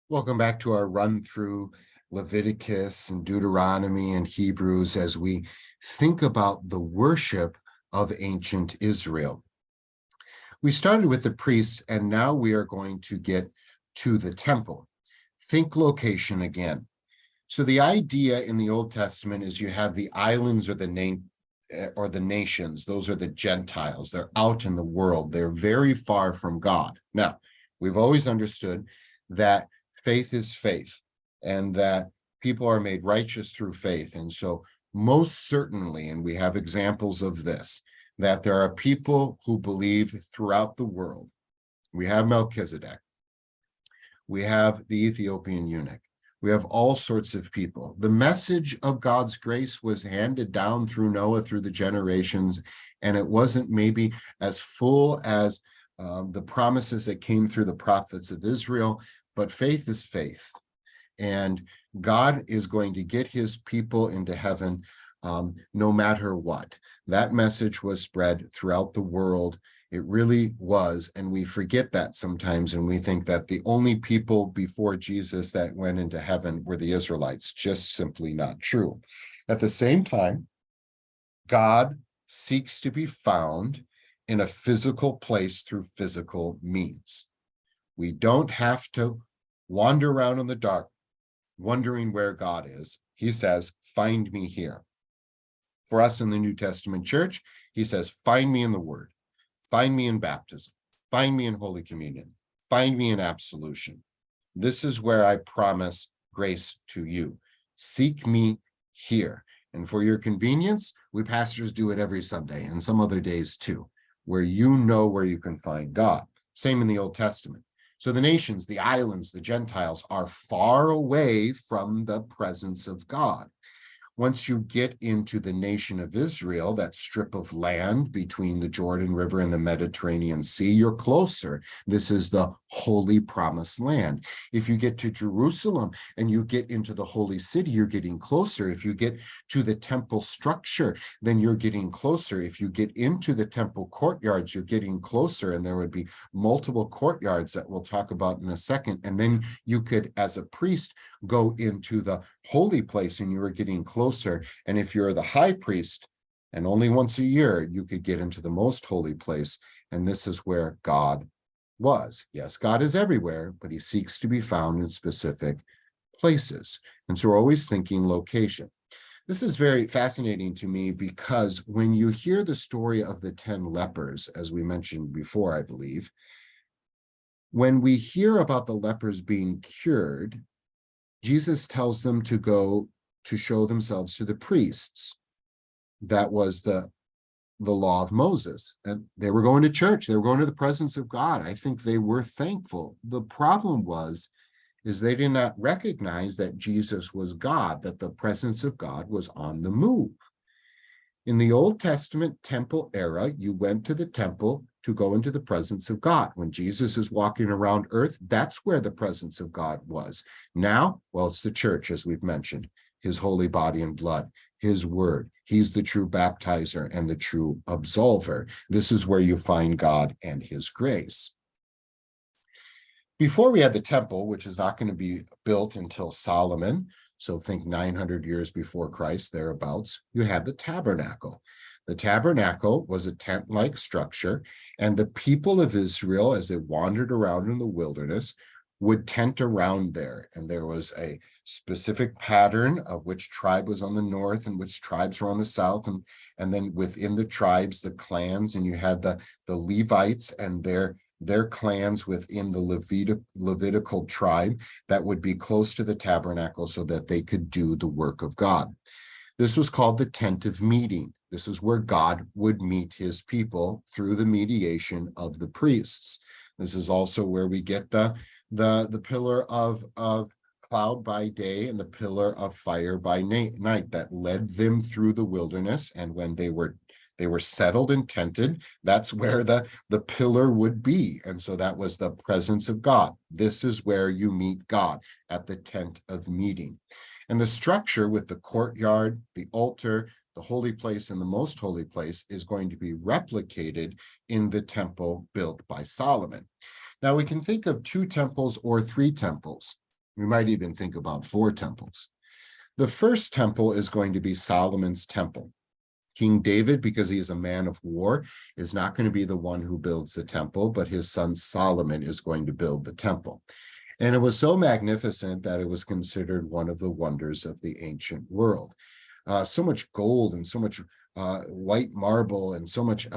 Welcome back to our run through Leviticus and Deuteronomy and Hebrews as we think about the worship of ancient Israel. We started with the priests, and now we are going to get to the temple. Think location again. So the idea in the Old Testament is you have the islands or the nations. Those are the Gentiles. They're out in the world. They're very far from God. Now, we've always understood that faith is faith and that people are made righteous through faith. And so most certainly, and we have examples of this, that there are people who believe throughout the world. We have Melchizedek. We have the Ethiopian eunuch. We have all sorts of people. The message of God's grace was handed down through Noah, through the generations, and it wasn't maybe as full as the promises that came through the prophets of Israel, but faith is faith. And God is going to get his people into heaven no matter what. That message was spread throughout the world. It really was, and we forget that sometimes, and we think that the only people before Jesus that went into heaven were the Israelites. Just simply not true. At the same time, God seeks to be found in a physical place through physical means. We don't have to wander around in the dark wondering where God is. He says, find me here. For us in the New Testament church, he says, find me in the Word. Find me in baptism. Find me in Holy Communion. Find me in absolution. This is where I promise grace to you. Seek me here. And for your convenience, we pastors do it every Sunday and some other days too, where you know where you can find God. Same in the Old Testament. So the nations, the islands, the Gentiles are far away from the presence of God. Once you get into the nation of Israel, that strip of land between the Jordan River and the Mediterranean Sea, you're closer. This is the holy promised land. If you get to Jerusalem and you get into the holy city, you're getting closer. If you get to the temple structure, then you're getting closer. If you get into the temple courtyards, you're getting closer. And there would be multiple courtyards that we'll talk about in a second. And then you could, as a priest, go into the holy place and you were getting closer. And if you're the high priest, and only once a year, you could get into the most holy place. And this is where God was. Yes, God is everywhere, but he seeks to be found in specific places. And so we're always thinking location. This is very fascinating to me because when you hear the story of the 10 lepers, as we mentioned before, I believe, when we hear about the lepers being cured, Jesus tells them to go to show themselves to the priests. That was the law of Moses. And they were going to church. They were going to the presence of God. I think they were thankful. The problem is they did not recognize that Jesus was God, that the presence of God was on the move. In the Old Testament temple era, you went to the temple to go into the presence of God. When Jesus is walking around earth, that's where the presence of God was. Now, well, it's the church, as we've mentioned, his holy body and blood, his word. He's the true baptizer and the true absolver. This is where you find God and his grace. Before we had the temple, which is not going to be built until Solomon, so think 900 years before Christ, thereabouts, you had the tabernacle. The tabernacle was a tent-like structure, and the people of Israel, as they wandered around in the wilderness, would tent around there. And there was a specific pattern of which tribe was on the north and which tribes were on the south. And then within the tribes, the clans, and you had the Levites and their clans within the Levitical tribe that would be close to the tabernacle so that they could do the work of God. This was called the tent of meeting. This is where God would meet his people through the mediation of the priests. This is also where we get the pillar of cloud by day and the pillar of fire by night that led them through the wilderness. And when they were settled and tented, that's where the pillar would be. And so that was the presence of God. This is where you meet God, at the tent of meeting. And the structure with the courtyard, the altar, the holy place, and the most holy place is going to be replicated in the temple built by Solomon. Now we can think of 2 temples or 3 temples. We might even think about 4 temples. The first temple is going to be Solomon's temple. King David, because he is a man of war, is not going to be the one who builds the temple, but his son Solomon is going to build the temple. And it was so magnificent that it was considered one of the wonders of the ancient world. So much gold and so much white marble and so much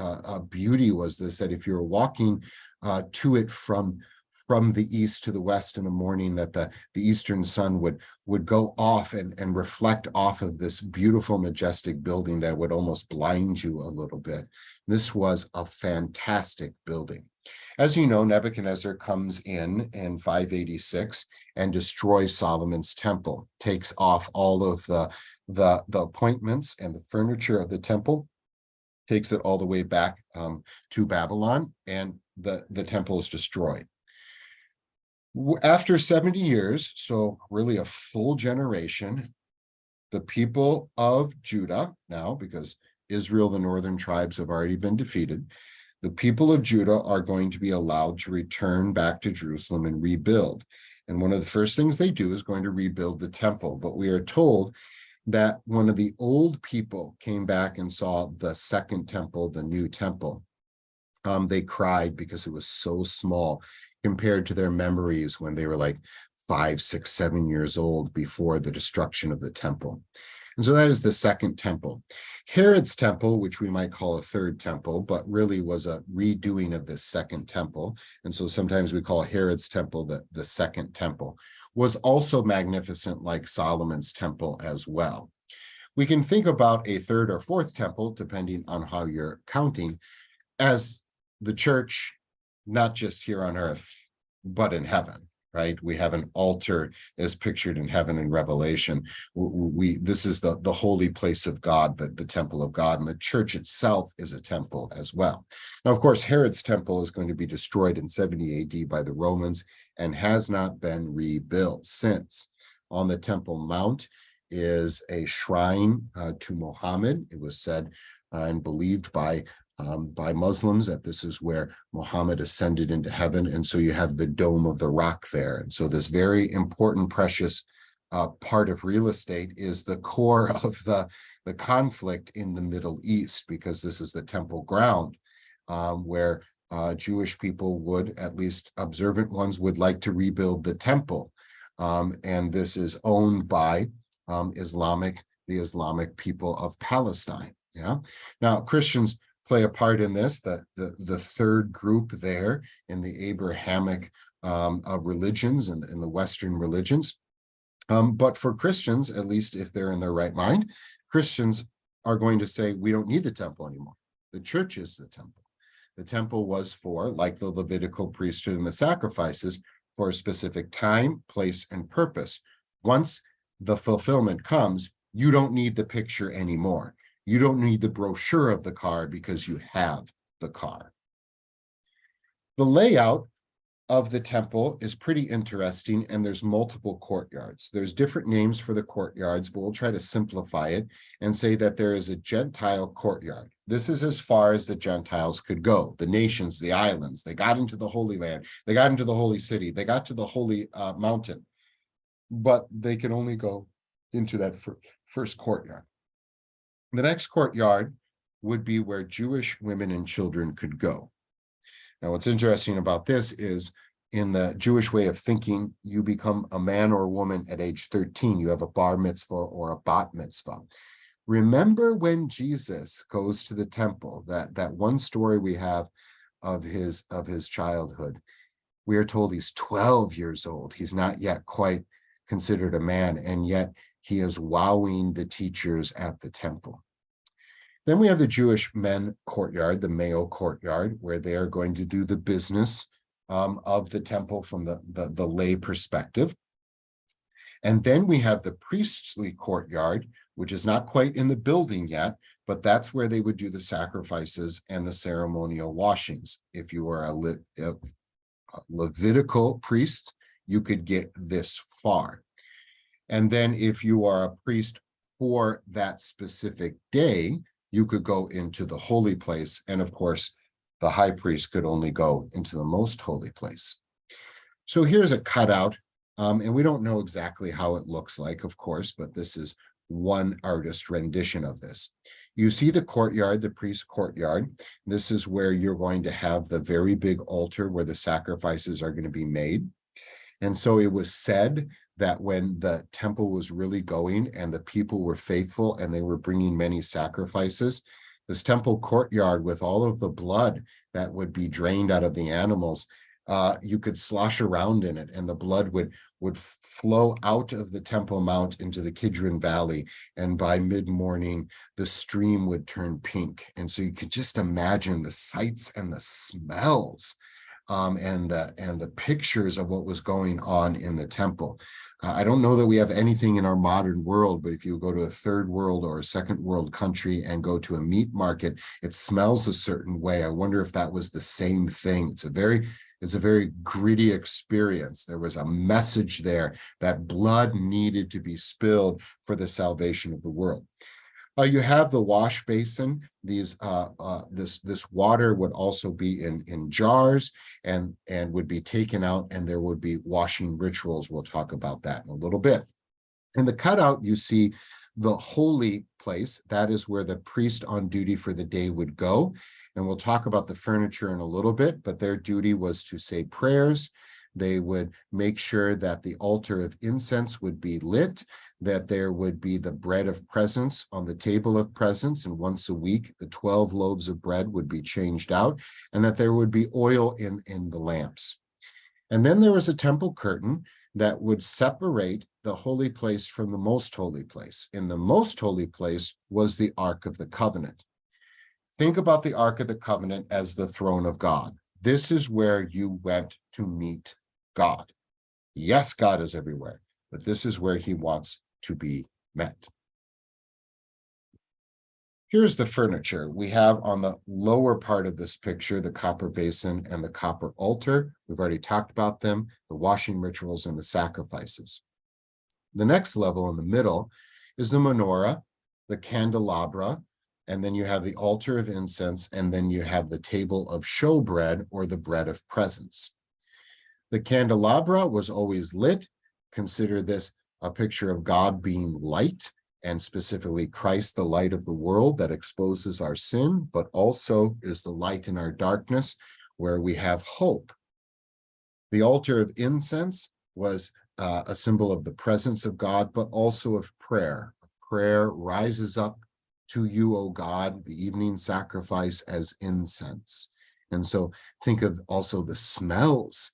beauty was this, that if you were walking to it from the east to the west in the morning, that the eastern sun would go off and reflect off of this beautiful, majestic building that would almost blind you a little bit. This was a fantastic building. As you know, Nebuchadnezzar comes in 586 and destroys Solomon's temple, takes off all of the appointments and the furniture of the temple, takes it all the way back to Babylon, and the temple is destroyed. After 70 years, so really a full generation, the people of Judah, now because Israel, the northern tribes, have already been defeated, the people of Judah are going to be allowed to return back to Jerusalem and rebuild. And one of the first things they do is going to rebuild the temple. But we are told that one of the old people came back and saw the second temple, the new temple. They cried because it was so small compared to their memories when they were like 5, 6, 7 years old before the destruction of the temple. And so that is the second temple. Herod's temple, which we might call a third temple, but really was a redoing of this second temple. And so sometimes we call Herod's temple the second temple, was also magnificent like Solomon's temple as well. We can think about a third or fourth temple, depending on how you're counting, as the church, not just here on earth, but in heaven. Right? We have an altar as pictured in heaven in Revelation. This is the holy place of God, the temple of God, and the church itself is a temple as well. Now, of course, Herod's temple is going to be destroyed in 70 AD by the Romans and has not been rebuilt since. On the Temple Mount is a shrine to Muhammad. It was said and believed by Muslims that this is where Muhammad ascended into heaven. And so you have the Dome of the Rock there. And so this very important, precious part of real estate is the core of the conflict in the Middle East, because this is the temple ground where Jewish people would, at least observant ones, would like to rebuild the temple. And this is owned by the Islamic people of Palestine. Yeah. Now, Christians play a part in this, the third group there in the Abrahamic religions and in the Western religions. But for Christians, at least if they're in their right mind, Christians are going to say, we don't need the temple anymore. The church is the temple. The temple was for, like the Levitical priesthood and the sacrifices, for a specific time, place, and purpose. Once the fulfillment comes, you don't need the picture anymore. You don't need the brochure of the car because you have the car. The layout of the temple is pretty interesting, and there's multiple courtyards. There's different names for the courtyards, but we'll try to simplify it and say that there is a Gentile courtyard. This is as far as the Gentiles could go, the nations, the islands. They got into the Holy Land. They got into the Holy City. They got to the Holy Mountain, but they can only go into that first courtyard. The next courtyard would be where Jewish women and children could go. Now, what's interesting about this is in the Jewish way of thinking, you become a man or a woman at age 13. You have a bar mitzvah or a bat mitzvah. Remember when Jesus goes to the temple, that one story we have of his childhood. We are told he's 12 years old. He's not yet quite considered a man, and yet he is wowing the teachers at the temple. Then we have the Jewish men courtyard, the male courtyard, where they are going to do the business of the temple from the lay perspective. And then we have the priestly courtyard, which is not quite in the building yet, but that's where they would do the sacrifices and the ceremonial washings. If you are a Levitical priest, you could get this far. And then if you are a priest for that specific day, you could go into the holy place. And of course, the high priest could only go into the most holy place. So here's a cutout And we don't know exactly how it looks like, of course, but this is one artist rendition of this. You see the courtyard, the priest's courtyard. This is where you're going to have the very big altar where the sacrifices are going to be made. And so it was said that when the temple was really going and the people were faithful and they were bringing many sacrifices, this temple courtyard with all of the blood that would be drained out of the animals, you could slosh around in it, and the blood would flow out of the Temple Mount into the Kidron Valley. And by mid-morning, the stream would turn pink. And so you could just imagine the sights and the smells, and the pictures of what was going on in the temple. I don't know that we have anything in our modern world, but if you go to a third world or a second world country and go to a meat market, it smells a certain way. I wonder if that was the same thing. It's a very gritty experience. There was a message there that blood needed to be spilled for the salvation of the world. You have the wash basin. This water would also be in jars and would be taken out, and there would be washing rituals. We'll talk about that in a little bit. In the cutout, you see the holy place. That is where the priest on duty for the day would go. And we'll talk about the furniture in a little bit, but their duty was to say prayers. They would make sure that the altar of incense would be lit, that there would be the bread of presence on the table of presence, and once a week, the 12 loaves of bread would be changed out, and that there would be oil in the lamps. And then there was a temple curtain that would separate the holy place from the most holy place. In the most holy place was the Ark of the Covenant. Think about the Ark of the Covenant as the throne of God. This is where you went to meet God. Yes, God is everywhere, but this is where he wants to be met. Here's the furniture. We have on the lower part of this picture, the copper basin and the copper altar. We've already talked about them, the washing rituals and the sacrifices. The next level in the middle is the menorah, the candelabra, and then you have the altar of incense, and then you have the table of showbread, or the bread of presence. The candelabra was always lit. Consider this a picture of God being light, and specifically Christ, the light of the world that exposes our sin, but also is the light in our darkness where we have hope. The altar of incense was a symbol of the presence of God, but also of prayer. Prayer rises up to you, O God, the evening sacrifice as incense. And so think of also the smells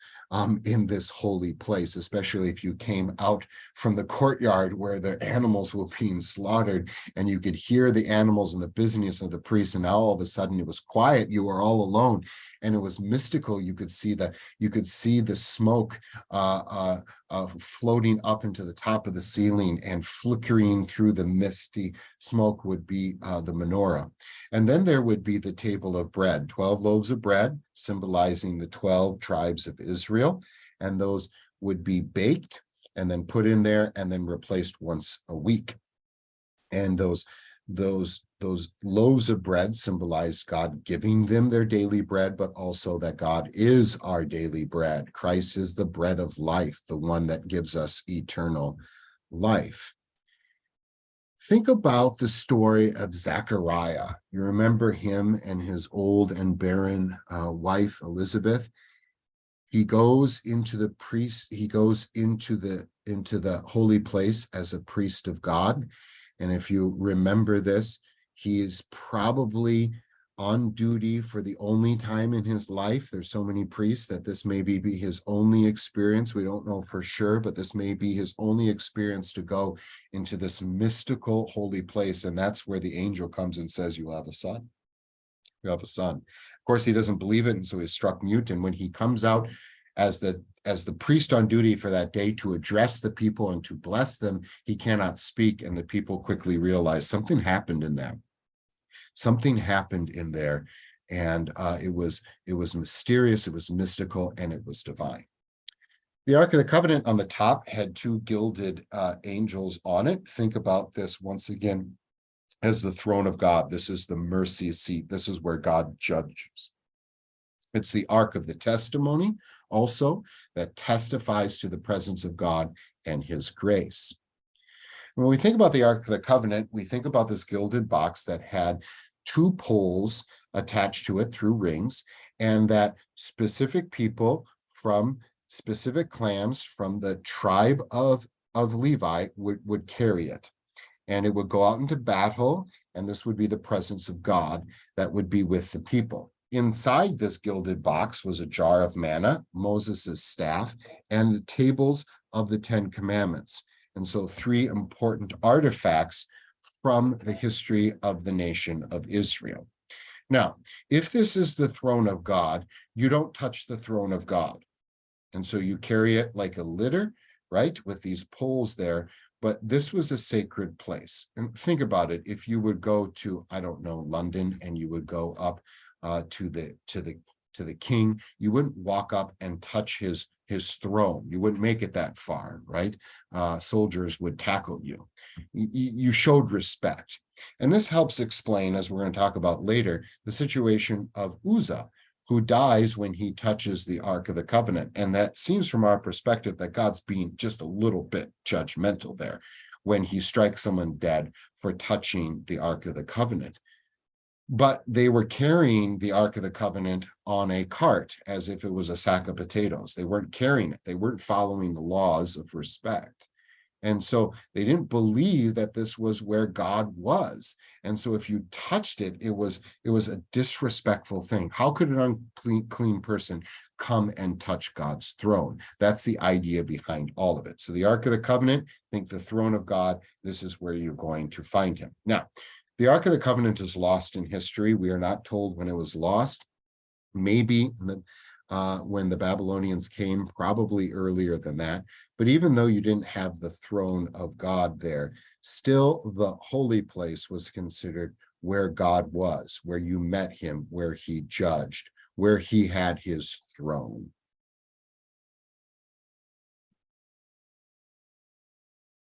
in this holy place, especially if you came out from the courtyard where the animals were being slaughtered, and you could hear the animals and the busyness of the priests, and now all of a sudden it was quiet. You were all alone, and it was mystical. You could see the smoke floating up into the top of the ceiling, and flickering through the misty smoke would be the menorah. And then there would be the table of bread, 12 loaves of bread, symbolizing the 12 tribes of Israel. And those would be baked and then put in there and then replaced once a week. And those loaves of bread symbolized God giving them their daily bread, but also that God is our daily bread. Christ is the bread of life, the one that gives us eternal life. Think about the story of Zechariah. You remember him and his old and barren wife, Elizabeth. He goes into the holy place as a priest of God. And if you remember this, he is probably on duty for the only time in his life. There's so many priests that this may be his only experience. We don't know for sure, but this may be his only experience to go into this mystical holy place. And that's where the angel comes and says, you have a son. You have a son. Of course, he doesn't believe it, and so he's struck mute. And when he comes out as the priest on duty for that day to address the people and to bless them, he cannot speak, and the people quickly realize something happened in them. Something happened in there, and it was mysterious, it was mystical, and it was divine. The Ark of the Covenant on the top had two gilded angels on it. Think about this once again as the throne of God. This is the mercy seat. This is where God judges. It's the Ark of the Testimony, also that testifies to the presence of God and his grace. When we think about the Ark of the Covenant, we think about this gilded box that had two poles attached to it through rings, and that specific people from specific clans from the tribe of Levi would carry it. And it would go out into battle, and this would be the presence of God that would be with the people. Inside this gilded box was a jar of manna, Moses' staff, and the tables of the Ten Commandments. And so three important artifacts from the history of the nation of Israel. Now, if this is the throne of God, you don't touch the throne of God. And so you carry it like a litter, right, with these poles there. But this was a sacred place. And think about it. If you would go to, I don't know, London, and you would go up to the king, you wouldn't walk up and touch his throne. You wouldn't make it that far, right? Soldiers would tackle you. You showed respect. And this helps explain, as we're going to talk about later, the situation of Uzzah, who dies when he touches the Ark of the Covenant. And that seems from our perspective that God's being just a little bit judgmental there when he strikes someone dead for touching the Ark of the Covenant. But they were carrying the Ark of the Covenant on a cart as if it was a sack of potatoes. They weren't carrying it. They weren't following the laws of respect. And so they didn't believe that this was where God was. And so if you touched it, it was a disrespectful thing. How could an unclean person come and touch God's throne? That's the idea behind all of it. So the Ark of the Covenant, think the throne of God, this is where you're going to find him. Now, the Ark of the Covenant is lost in history. We are not told when it was lost. Maybe when the Babylonians came, probably earlier than that. But even though you didn't have the throne of God there, still the holy place was considered where God was, where you met him, where he judged, where he had his throne.